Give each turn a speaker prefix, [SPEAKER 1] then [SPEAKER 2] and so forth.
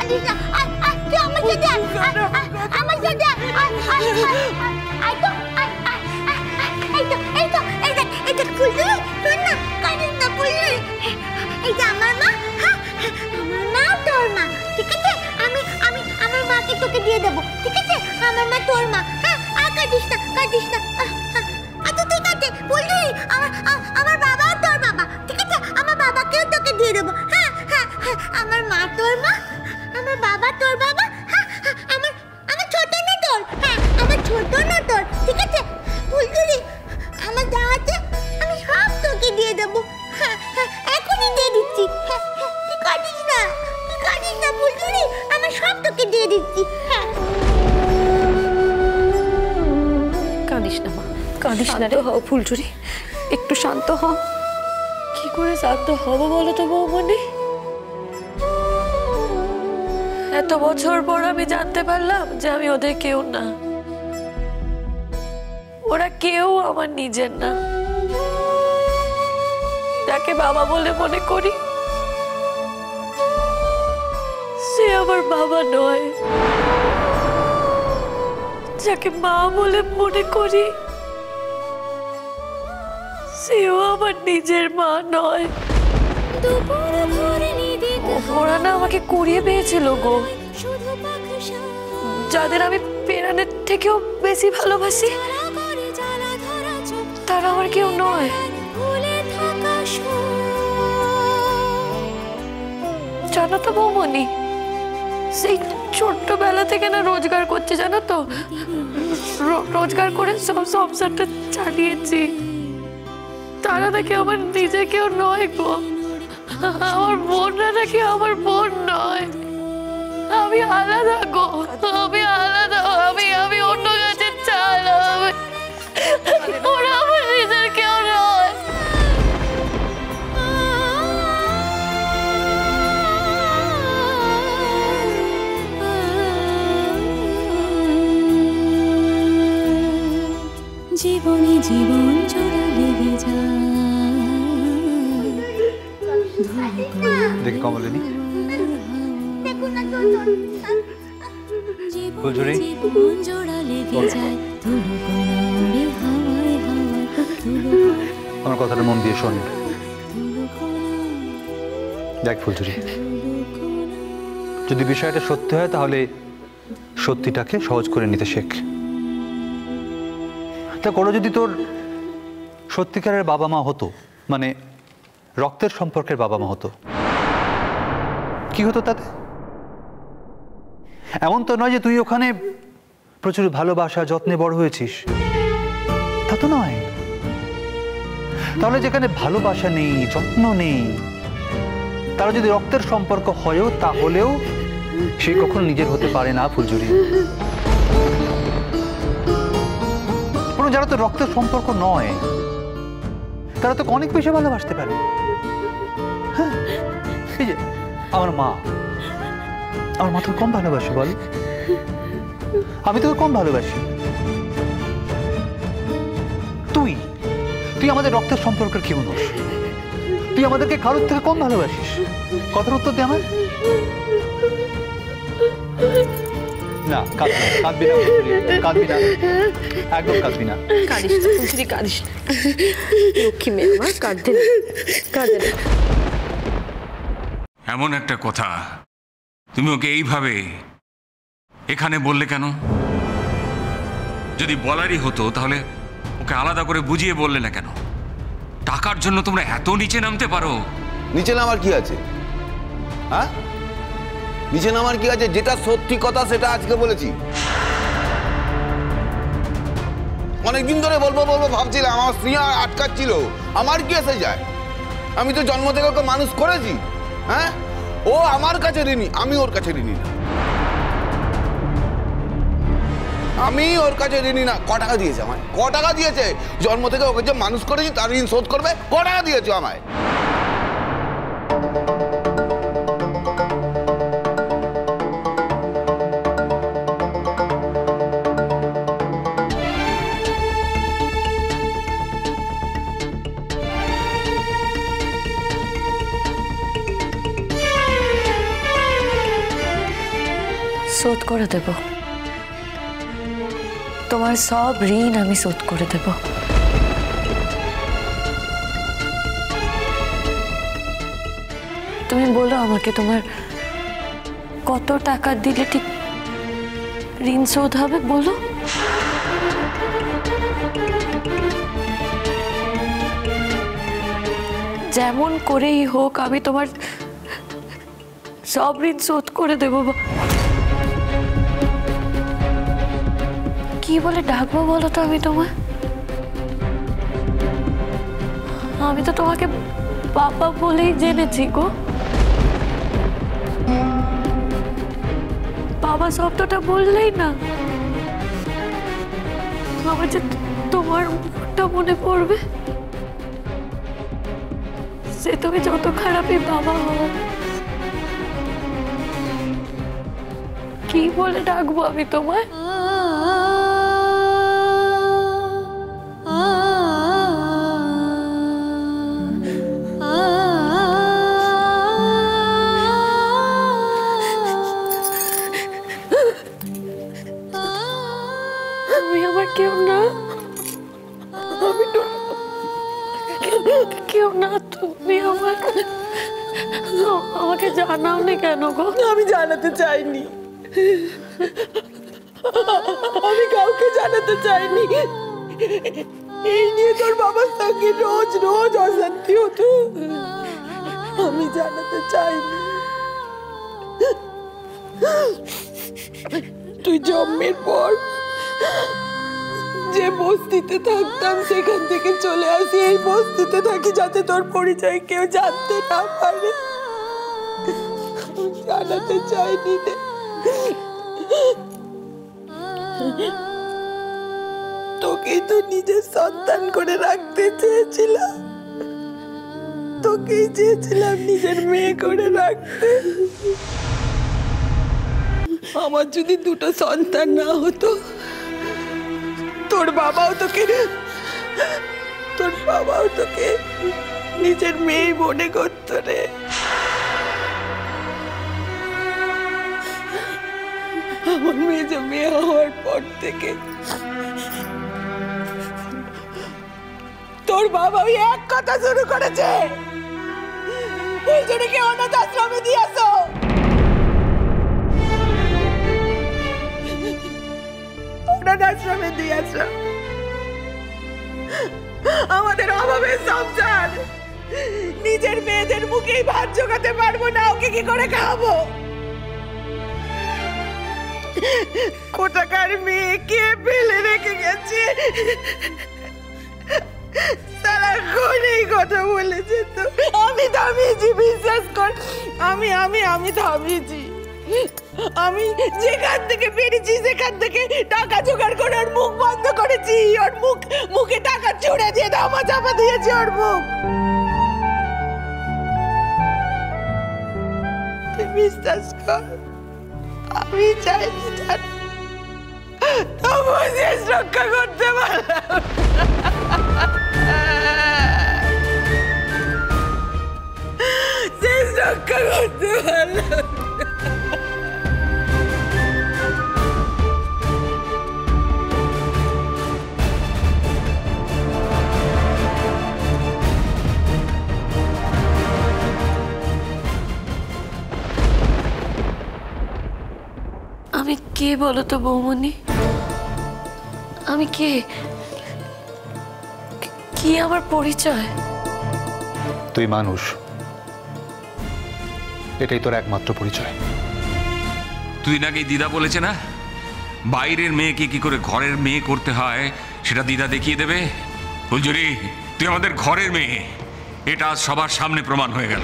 [SPEAKER 1] কাঁদিস না, তুই আমার সাথে আমার সাথে এই তো ফুলঝুরি, শোন না, কাঁদিস না ফুলঝুরি। এই যে আমার মা, আমার মা তোর মা, ঠিক আছে? আমি আমার মাকে তোকে দিয়ে দেবো, ঠিক আছে? আমার মা তোর মা, হ্যাঁ? আর কাঁদিস না, কাঁদিস না। আচ্ছা ঠিক আছে ফুলঝুরি, আমার বাবাও তোর বাবা, ঠিক আছে? আমার বাবাকেও তোকে দিয়ে দেবো, হ্যাঁ? আমার মা তোর মা, আমার বাবা তোর বাবা, আমার ছোট না তোর, হ্যাঁ আমার ছোট না তোর, ঠিক আছে ফুলঝুরি? আমার যা আছে আমি সব তোকে দিয়ে দেবো, হ্যাঁ এখনই দিয়ে দিচ্ছি, তুই কাঁদিস না, তুই কাঁদিস না ফুলঝুরি, আমার সব তোকে দিয়ে দিচ্ছি, হ্যাঁ।
[SPEAKER 2] কাঁদিস না মা, কাঁদিস না রে। হও ফুলঝুরি, একটু শান্ত হ। কি করে শান্ত হব বলো তো বৌমনি? এত বছর পর আমি জানতে পারলাম যে আমি ওদের কেউ না, ওরা কেউ আমার নিজের না। যাকে বাবা বলে মনে করি সে আমার বাবা নয়, যাকে মা বলে মনে করি সেও আমার নিজের মা নয়। ওরা না আমাকে কুড়িয়ে পেয়েছিল গো, যাদের আমি পেরানের থেকেও বেশি ভালোবাসি তারা আমার কেউ নয়। জানো তো বৌমনি, সেই ছোট্টবেলা থেকে না রোজগার করছে, জানো তো? রোজগার করে সব সংসারটা চালিয়েছি, তারা নাকি আমার নিজে কেউ নয় গো। আমার বোনরা নাকি আমার বোন নয়, আমি আলাদা গো, আমি আলাদা, আমি অন্য কাছে চাই, ওরা আমার নিজের কেউ নয়।
[SPEAKER 3] জীবনে জীবন জোড়া লেগে যায়।
[SPEAKER 4] দেখি কমলিনী, ফুলঝুরি, আমার কথাটা মন দিয়ে শোন। দেখ ফুলঝুরি, যদি বিষয়টা সত্যি হয় তাহলে সত্যিটাকে সহজ করে নিতে শেখ। তা কোনো যদি তোর সত্যিকারের বাবা মা হতো, মানে রক্তের সম্পর্কের বাবা মা হতো, কি হতো তাতে? এমন তো নয় যে তুই ওখানে প্রচুর ভালোবাসা যত্নে বড় হয়েছিস, তা তো নয়। তাহলে যেখানে ভালোবাসা নেই, যত্ন নেই, তারা যদি রক্তের সম্পর্ক হয়ও তাহলেও সে কখনো নিজের হতে পারে না ফুলঝুরি। যারা তো রক্তের সম্পর্ক নয় তারা তো অনেক বেশি ভালোবাসতে পারে। হ্যাঁ, এই যে আমার মা তোকে কম ভালোবাসে বল? আমি তোকে কম ভালোবাসি। তুই আমাদের রক্তের সম্পর্কের কেউ নস, তুই আমাদেরকে কারোর থেকে কম ভালোবাসিস। কথার উত্তর দে আমার। না, কাঁদবি না, কাঁদবি না, একদম কাঁদবি না।
[SPEAKER 2] কাঁদিস না ফুলঝুরি, কাঁদিস না, লক্ষ্মী মেয়ে আমার, কাঁদতে না, কাঁদে না।
[SPEAKER 5] এমন একটা কথা তুমি ওকে এইভাবে এখানে বললে কেন? যদি বলারই হতো তাহলে ওকে আলাদা করে বুঝিয়ে বললে না কেন? টাকার জন্য তোমরা এত নিচে নামতে পারো?
[SPEAKER 6] নিচে নামার কি আছে? হ্যাঁ, নিচে নামার কি আছে? যেটা সত্যি কথা সেটা আজকে বলেছি। অনেকদিন ধরে বলবো ভাবছিলাম, আমার স্ত্রী আটকাচ্ছিল। আমার কি এসে যায়? আমি তো জন্ম থেকে ওকে মানুষ করেছি। হ্যাঁ, ও আমার কাছে ঋণী, আমি ওর কাছে ঋণী না। আমি ওর কাছে ঋণী না। ক টাকা দিয়েছে আমায়? ক টাকা দিয়েছে? জন্ম থেকে ওকে যে মানুষ করেছি তার ঋণ শোধ করবে। ক টাকা দিয়েছে আমায়?
[SPEAKER 2] শোধ করে দেব, তোমার সব ঋণ আমি শোধ করে দেব। তুমি বলো আমাকে, তোমার কত টাকা দিলে ঠিক ঋণ শোধ হবে বলো। যেমন করেই হোক আমি তোমার সব ঋণ শোধ করে দেব। কি বলে ডাকবো বলো তো আমি তোমায়? আমি তো তোমাকে বাবা বলেই জেনেছি গো। বাবা শব্দটা বললেই না আমার যে তোমার মুখটা মনে পড়বে, সে তুমি যত খারাপই বাবা হও। কি বলে ডাকবো আমি তোমায়? আমি আমার কেউ না, আমি কেউ না, তুমি আমাকে জানাওনি কেন গো?
[SPEAKER 7] আমি জানাতে চাইনি, আমি কাউকে জানাতে চাইনি। এই নিয়ে তোর বাবার সঙ্গে রোজ রোজ অশান্তি হতো, আমি জানাতে চাইনি। তুই জন্মের পর যে বস্তিতে থাকতাম সেখান থেকে চলে আসি এই বস্তিতে থাকি, যাতে তোর পরিচয় কেউ জানতে না পারে। জানাতে চাইনি রে। তোকেই তো নিজের সন্তান করে রাখতে চেয়েছিলাম, তোকেই চেয়েছিলাম নিজের মেয়ে করে রাখতে। আমার যদি দুটো সন্তান না হতো, তোর বাবাও তোকে নিজের মেয়ে মনে করতো রে। আমার মেয়ে হওয়ার পর থেকে তোর বাবা ওই এক কথা শুরু করেছে, ওই জনকে অনাথ আশ্রমে দিয়ে আসো। অনাথ আশ্রমে দিয়ে আসো। আমাদের অভাবের সংসার, নিজের মেয়েদের মুখেই ভাত জোগাতে পারবো না, ওকে কি করে খাবো? কোথাকার মেয়েকে ফেলে রেখে গেছে, সারাক্ষণ এই কথা বলেছে। তো আমি থামিয়েছি, বিশ্বাস কর, আমি থামিয়েছি। আমি যেখান থেকে পেরেছি সেখান থেকে টাকা জোগাড় করে ওর মুখ বন্ধ করেছি, ওর মুখে টাকা ছুড়ে দিয়ে ধামা চাপা দিয়েছি ওর মুখ। তুই বিশ্বাস কর, আমি চাইনি তবু শেষ রক্ষা করতে পারলাম। শেষ রক্ষা করতে পারলাম।
[SPEAKER 2] আমি কে বলো তো বৌমনি? আমি কে? কি আমার পরিচয়?
[SPEAKER 4] তুই মানুষ, এটাই তোর একমাত্র পরিচয়।
[SPEAKER 5] তুই নাকি দিদা বলেছে না, বাইরের মেয়েকে কি করে ঘরের মেয়ে করতে হয় সেটা দিদা দেখিয়ে দেবে। ফুলঝুরি, তুই আমাদের ঘরের মেয়ে, এটা আজ সবার সামনে প্রমাণ হয়ে গেল।